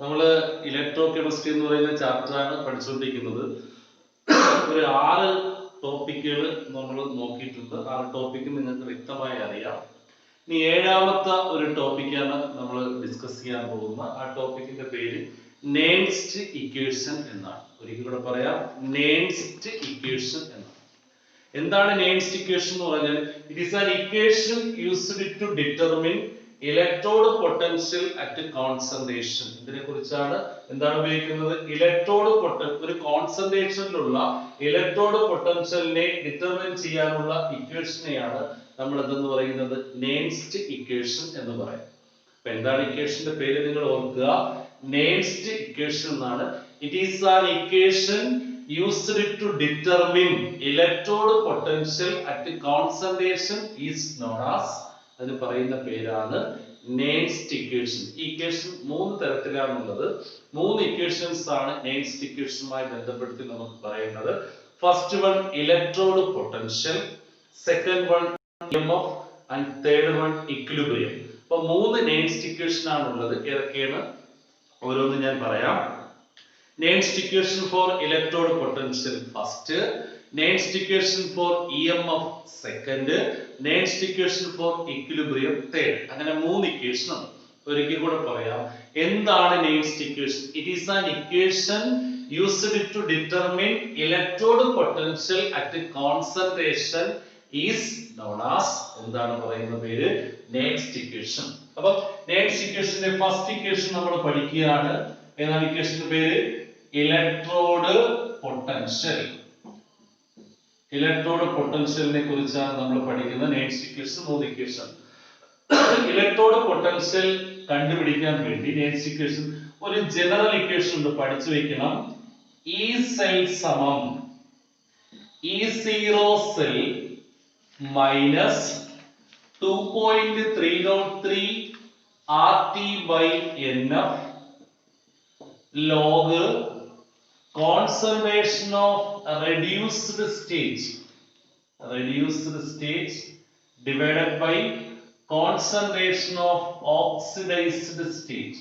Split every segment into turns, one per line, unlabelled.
നമ്മൾ electro chemistry എന്ന് പറയുന്ന ചാപ്റ്ററാണ് പഠിച്ചുകൊണ്ടിരിക്കുന്നത്. ഒരു 6 ടോപ്പിക്കുകൾ നമ്മൾ നോക്കിയിട്ടുണ്ട്. 6 ടോപ്പിക്ക് നിങ്ങൾക്ക് വ്യക്തമായി അറിയാം. ഇനി 7ാമത്തെ ഒരു ടോപ്പിക്കാണ് നമ്മൾ ഡിസ്കസ് ചെയ്യാൻ പോകുന്നത്. ആ ടോപ്പിക്കിന്റെ പേര് നേൺസ്റ്റ് ഇക്വേഷൻ എന്നാണ്. ഒരിക്കൽ കൂടെ പറയാം, നേൺസ്റ്റ് ഇക്വേഷൻ എന്നാണ്. എന്താണ് നേൺസ്റ്റ് ഇക്വേഷൻ എന്ന് പറഞ്ഞാൽ it is an equation used to determine electrode potential at concentration. ഇതിനെ കുറിച്ചാണ് എന്താണ് ഉപയോഗിക്കുന്നത്? ഇലക്ട്രോഡ് ഒരു കോൺസെൻട്രേഷനിലുള്ള ഇലക്ട്രോഡ് പൊട്ടൻഷ്യലിനെ ഡിറ്റർമിൻ ചെയ്യാനുള്ള ഇക്വേഷനെയാണ് നമ്മൾ എന്തെന്ന് പറയുന്നത്? നേൺസ്റ്റ് ഇക്വേഷൻ എന്ന് പറയും. അപ്പൊ എന്താണ് ഇക്വേഷന്റെ പേര് നിങ്ങൾ ഓർക്കുക, നേൺസ്റ്റ് ഇക്വേഷൻ എന്നാണ്. It is an equation used to determine electrode potential at concentration is known as, അതിന് പറയുന്ന പേരാണ് നേൺസ്റ്റ് ഇക്വേഷൻ. ഈ ഇക്വേഷൻ 3 തരത്തിലാണുള്ളത്. 3 ഇക്വേഷൻസ് ആണ് നേൺസ്റ്റ് ഇക്വേഷനുമായി ബന്ധപ്പെടുത്തി നമുക്ക് പറയുന്നത്. First one electrode potential, second one EMF and third one equilibrium. അപ്പൊ 3 നേൺസ്റ്റ് ഇക്വേഷൻ ആണുള്ളത്. ഏതൊക്കെയാണ് ഓരോന്ന് ഞാൻ പറയാം. Nernst equation for electrode potential first, Nernst equation for EMF second, Nernst equation for equilibrium third. അങ്ങനെ 3 ഇക്വേഷൻ ഉണ്ട്. ഒരിക്കൽ കൂടെ പറയാം, എന്താണ് Nernst equation? It is an equation used to determine electrode potential at concentration is known as, എന്താണ് പറയുന്ന പേര്? Nernst equation. അപ്പോൾ Nernst equationന്റെ ഫസ്റ്റ് ഇക്വേഷൻ നമ്മൾ പഠിക്കുകയാണ്. ഏതാണ് ഇക്വേഷന്റെ പേര്? Electrode potential. ഇലക്ട്രോഡ് പൊട്ടൻഷ്യലിനെ കുറിച്ചാണ് നമ്മൾ പഠിക്കുന്നത്. Nernst equation 3 equation. Electrode potential കണ്ടുപിടിക്കാൻ വേണ്ടി നേൺസ്റ്റ് ഇക്വേഷൻ ഒരു ജനറൽ ഇക്വേഷൻ ഉണ്ട്, പഠിച്ചു വെക്കണം. E സെൽ സമം E0 cell minus 2.303 RT by NF log concentration of reduced stage divided by concentration of oxidized stage.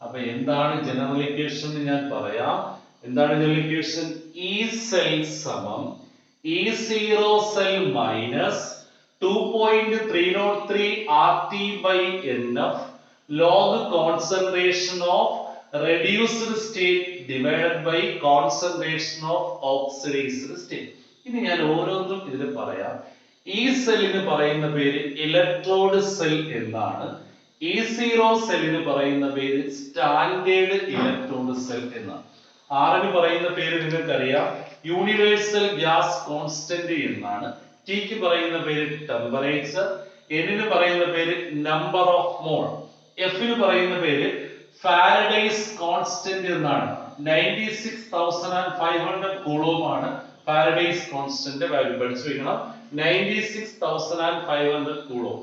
അപ്പോൾ എന്താണ് ജനറൽ ഇക്വേഷൻ എന്ന് ഞാൻ പറയാം. എന്താണ് ജനറൽ ഇക്വേഷൻ? E സെൽ സമം E0 cell minus 2.303 RT by NF log concentration of reduced state divided by concentration of oxidized state. ഇനി ഞാൻ ഓരോന്നും ഇതിൽ പറയാം. ഈ സെല്ലിന് പറയുന്ന പേര് ഇലക്ട്രോഡ് സെൽ എന്നാണ്. E0 സെല്ലിന് പറയുന്ന പേര് സ്റ്റാൻഡേർഡ് ഇലക്ട്രോഡ് സെൽ എന്നാണ്. ആറിന് പറയുന്ന പേര് നിങ്ങൾക്കറിയാം, യൂണിവേഴ്സൽ ഗ്യാസ് കോൺസ്റ്റന്റ് എന്നാണ്. ടിക്ക് പറയുന്ന പേര് ടെമ്പറേച്ചർ, എന്നിന് പറയുന്ന പേര് നമ്പർ ഓഫ് മോൾ, എഫിന് പറയുന്ന പേര് ഫാരഡേസ് കോൺസ്റ്റന്റ് എന്നാണ്. 96,500 കൂളോം ആണ് ഫാരഡേസ് കോൺസ്റ്റന്റ് വാല്യൂ. പഠിച്ചു വെക്കണം, 96,500 കൂളോം.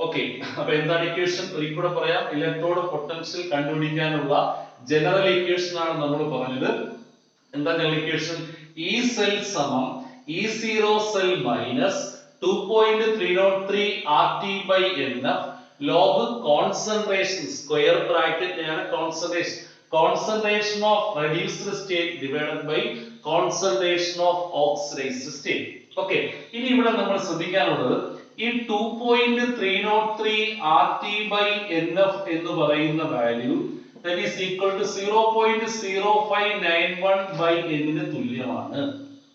ഓക്കെ, അപ്പൊ എന്താണ് ഇക്വേഷൻ? ഒരിക്കൽ കൂടെ പറയാം. ഇലക്ട്രോഡ് പൊട്ടൻഷ്യൽ കണ്ടുപിടിക്കാനുള്ള ജനറൽ ഇക്വേഷൻ ആണ് നമ്മൾ പറഞ്ഞത്. എന്താ ജനറൽ ഇക്വേഷൻ? E സെൽ സമം E0 cell minus 2.303 RT by NF log concentration square bracket ആണ് concentration of reduced state divided by concentration of oxidized state. Okay, ഇനി ഇവിടെ നമ്മൾ ശ്രദ്ധിക്കാനുള്ളത് ഈ 2.303 RT by NF എന്ന് പറയുന്ന value that is equal to 0.0591 by N ന് തുല്യമാണ്.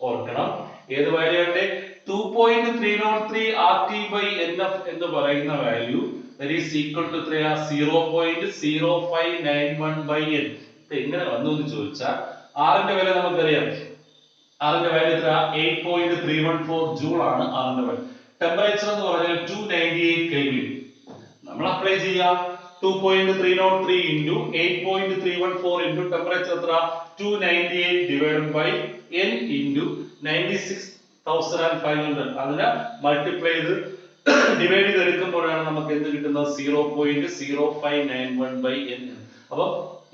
ഓർക്കണം, ഏത് വാല്യൂ ആണ്? 2.303 RT by NF എന്ന് പറയുന്ന value that is equal to 0.0591 by N. എങ്ങനെ വന്നു എന്ന് ചോദിച്ചാൽ ആറിന്റെ വില നമുക്കറിയാം. ആറിന്റെ വാല്യൂ എത്ര? 8.314 ജൂൾ ആണ് ആറിന്റെ വാല്യൂ. ടെമ്പറേച്ചർ എന്ന് പറഞ്ഞാൽ 298 കെൽവിൻ. നമ്മൾ അപ്ലൈ ചെയ്യാം 2.303 into 8.314 into ടെമ്പറേച്ചർ എത്ര? 298 divided by N into 96,500. അതിനെ മൾട്ടിപ്ലൈ ചെയ്ത് ഡിവൈഡ് ചെയ്ത് എടുക്കുമ്പോഴാണ് നമുക്ക് എന്ത് കിട്ടുന്നത്? 0.0591 by N. അപ്പൊ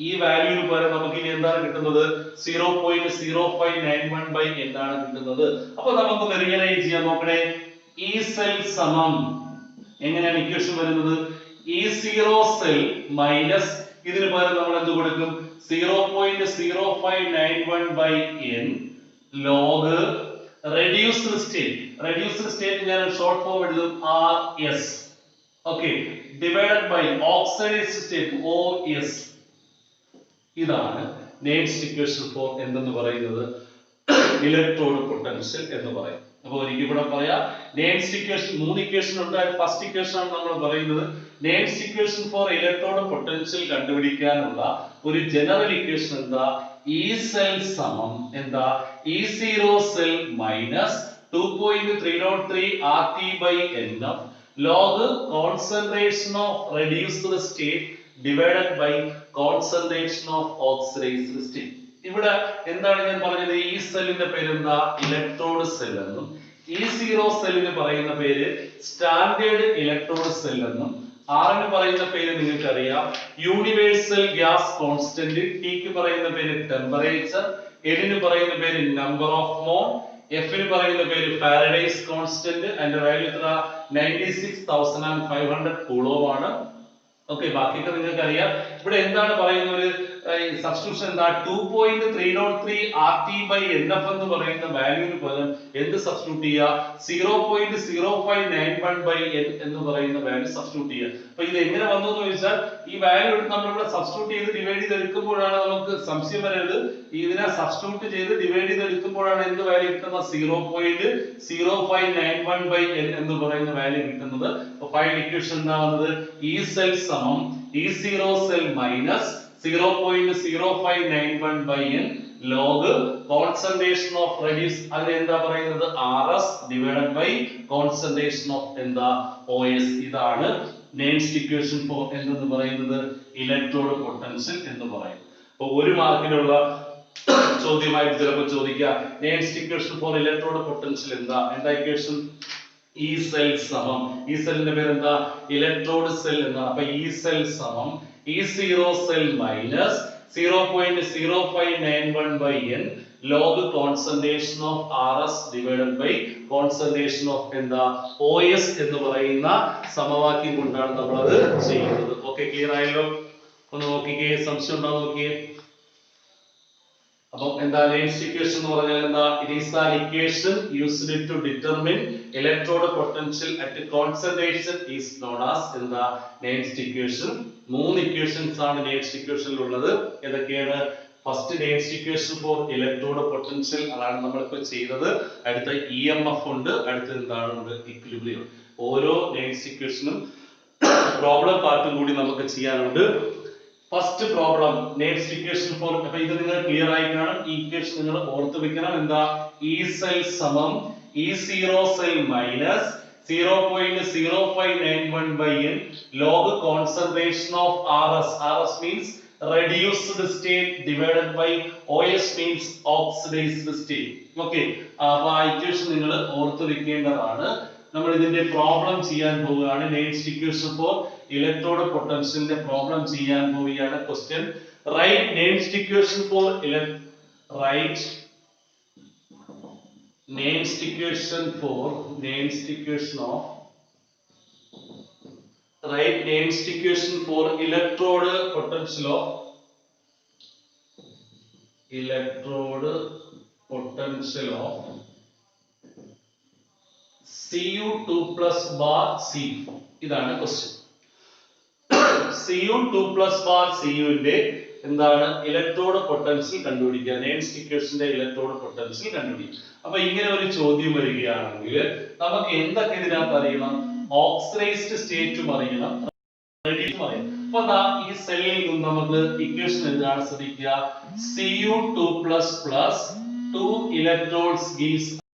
ഈ വാല്യൂവിന് പകരം നമുക്ക് ഇനി എന്താണ് കിട്ടുന്നത്? 0.0591 by N ആണ് കിട്ടുന്നത്. അപ്പൊ നമുക്ക് റിയലൈസ് ചെയ്യാൻ നോക്കണേ. E സെൽ സമം എങ്ങനെയാണ് ഇക്വേഷൻ വരുന്നത്? E0 സെൽ മൈനസ് ഇതിന് പകരം നമ്മൾ എന്ത് കൊടുക്കും 0.0591 by n log reduced state ഞാൻ ഷോർട്ട് ഫോം എഴുതും RS okay divided by oxidized state OS ഇതാണ് നെക്സ്റ്റ് ഇക്വേഷൻ ഫോർ എന്തെന്ന് പറയുന്നത് ഇലക്ട്രോഡ് പൊട്ടൻഷ്യൽ എന്ന് പറയും. അപ്പോൾ ഒരിക്കൽ ഇവിടെ പറയാം നെക്സ്റ്റ് ഇക്വേഷൻ മൂന്ന് ഇക്വേഷൻ ഉണ്ട്. ഫസ്റ്റ് ഇക്വേഷൻ ആണ് നമ്മൾ പറയുന്നത്. Next equation for electrode potential കണ്ടുപിടിക്കാനുള്ള ഒരു ജനറൽ ഇക്വേഷൻ എന്താ E സെൽ സമം എന്താ E0 cell minus 2.303 RT by NF log concentration of reduced state divided by concentration of oxidized state. ഇവിടെ എന്താണ് ഞാൻ പറഞ്ഞത് ഈ സെല്ലിന്റെ പേര് എന്താ ഇലക്ട്രോഡ് സെൽ എന്നും E0 സെല്ലിന് പറയുന്ന പേര് സ്റ്റാൻഡേർഡ് ഇലക്ട്രോഡ് സെൽ എന്നും ആറിന് പറയുന്ന പേര് നിങ്ങൾക്ക് അറിയാം യൂണിവേഴ്സൽ ഗ്യാസ് കോൺസ്റ്റന്റ്, ടിക്ക് പറയുന്ന പേര് ടെമ്പറേച്ചർ, എല്ലിന് പറയുന്ന പേര് നമ്പർ ഓഫ് മോൾ, എഫിന് പറയുന്ന പേര് ഫാരഡേസ് കോൺസ്റ്റന്റ്, അതിന്റെ വാല്യൂ എത്ര 96,500 കൂളോം ആണ്. ഓക്കെ ബാക്കിയൊക്കെ നിങ്ങൾക്ക് അറിയാം. ഇവിടെ എന്താണ് പറയുന്ന ഒരു സബ്സ്റ്റിറ്റ്യൂഷൻ എന്താ 2.303 RT by NF എന്ന് പറയുന്ന വാല്യൂവിന് പകരം എന്ത് സബ്സ്റ്റിറ്റ്യൂട്ട് ചെയ്യുക 0.0591 by n എന്ന് പറയുന്ന വാല്യൂ സബ്സ്റ്റിറ്റ്യൂട്ട് ചെയ്യുക. അപ്പൊ ഇത് എങ്ങനെ വന്നു എന്ന് ചോദിച്ചാൽ ഈ വാല്യൂ എടുത്ത് നമ്മൾ ഇവിടെ സബ്സ്റ്റിറ്റ്യൂട്ട് ചെയ്ത് ഡിവൈഡ് ചെയ്ത് എടുക്കുമ്പോഴാണ് നമുക്ക് സംശയം വരരുത്. ഇതിനെ സബ്സ്റ്റിറ്റ്യൂട്ട് ചെയ്ത് ഡിവൈഡ് ചെയ്ത് എടുക്കുമ്പോഴാണ് എന്ത് വാല്യൂ കിട്ടുന്നത് 0.0591 by n എന്ന് പറയുന്ന വാല്യൂ കിട്ടുന്നത്. അപ്പൊ ഫൈനൽ ഇക്വേഷൻ എന്താ വന്നത് E സെൽ സമം E0 cell minus 0.0591 by n log concentration of reduced അതിനെ എന്താ പറയുന്നത് RS divided by concentration of എന്താ OS. ഇതാണ് നെക്സ്റ്റ് ഇക്വേഷൻ ഫോർ എന്തെന്ന് പറയുന്നത് ഇലക്ട്രോഡ് പൊട്ടൻഷ്യൽ എന്ന് പറയുന്നത്. അപ്പോൾ ഒരു മാർക്കിനുള്ള ചോദ്യമായിട്ട് ചിലപ്പോൾ ചോദിക്കാം next equation for electrode potential എന്താ ഇക്വേഷൻ E സെൽ സമം ഈ സെല്ലിന്റെ പേര് എന്താ ഇലക്ട്രോഡ് സെൽ എന്നാണ്. അപ്പൊ E സെൽ സമം E0 cell minus 0.0591 by n log concentration of RS divided by concentration of എന്താ OS എന്ന് പറയുന്ന സമവാക്യം കൊണ്ടാണ് നമ്മൾ അത് ചെയ്യുന്നത്. ഓക്കേ ക്ലിയർ ആയല്ലോ? ഒന്ന് നോക്കിക്കേ, സംശയം ഉണ്ടോ നോക്കിയേ. അപ്പോൾ എന്താ നെക്സ്റ്റ് ഇക്വേഷൻ എന്ന് പറഞ്ഞാൽ എന്താ it is an equation used to determine electrode potential at concentration is known as എന്താ നെക്സ്റ്റ് ഇക്വേഷൻ. മൂന്ന് ഇക്വേഷൻസ് ആണ് നെക്സ്റ്റ് ഇക്വേഷനിൽ ഉള്ളത്. ഏതൊക്കെയാണ്? First next equation for electrode potential അതാണ് നമ്മൾ ഇപ്പോൾ ചെയ്തത്. അടുത്ത EMF ഉണ്ട്, അടുത്ത എന്താണ് ഇക്വിലിബ്രിയം. ഓരോ നെക്സ്റ്റ് ഇക്വേഷനും പ്രോബ്ലം പാർട്ടും കൂടി നമുക്ക് ചെയ്യാനുണ്ട്. First problem next equation for അപ്പൊ ഇത് നിങ്ങൾ ക്ലിയർ ആയി കാണും. ഈ ഇക്വേഷൻ നിങ്ങൾ ഓർത്ത് വെക്കണം. എന്താ E സെൽ സമം E0 cell minus 0.0591 by n log concentration of RS. RS means reduced state divided by OS means oxidized state. Okay അപ്പോൾ ആ ഇക്വേഷൻ നിങ്ങൾ ഓർത്ത് വെക്കേണ്ടതാണ്. നമ്മൾ ഇതിന്റെ പ്രോബ്ലം ചെയ്യാൻ പോവുകയാണ്. നെക്സ്റ്റ് ഇക്വേഷൻ ഫോർ ഇലക്ട്രോഡ് പൊട്ടൻഷ്യലിന്റെ പ്രോബ്ലം ചെയ്യാൻ പോവുകയാണ്. Question right next equation for right next equation for next equation of right next equation for electrode potential of electrode potential of Cu2 plus bar Cu. ഇതാണ് question. Cu2 plus bar Cu ന്റെ എന്താണ് electrode potential കണ്ടുപിടിക്കുക. Next ഇക്വേഷന്റെ electrode potential കണ്ടുപിടിക്കുക. അപ്പൊ ഇങ്ങനെ ഒരു ചോദ്യം വരികയാണെങ്കിൽ നമുക്ക് എന്തൊക്കെ ഇതിനകത്ത് അറിയണം? ഓക്സിഡൈസ്ഡ് സ്റ്റേറ്റും അറിയണം, റെഡ്യൂസും അറിയണം. അപ്പൊ ഈ സെല്ലിൽ നിന്ന് നമുക്ക് ഇക്വേഷൻ എന്താണ് ശ്രദ്ധിക്കുക Cu2 plus 2 electrodes gives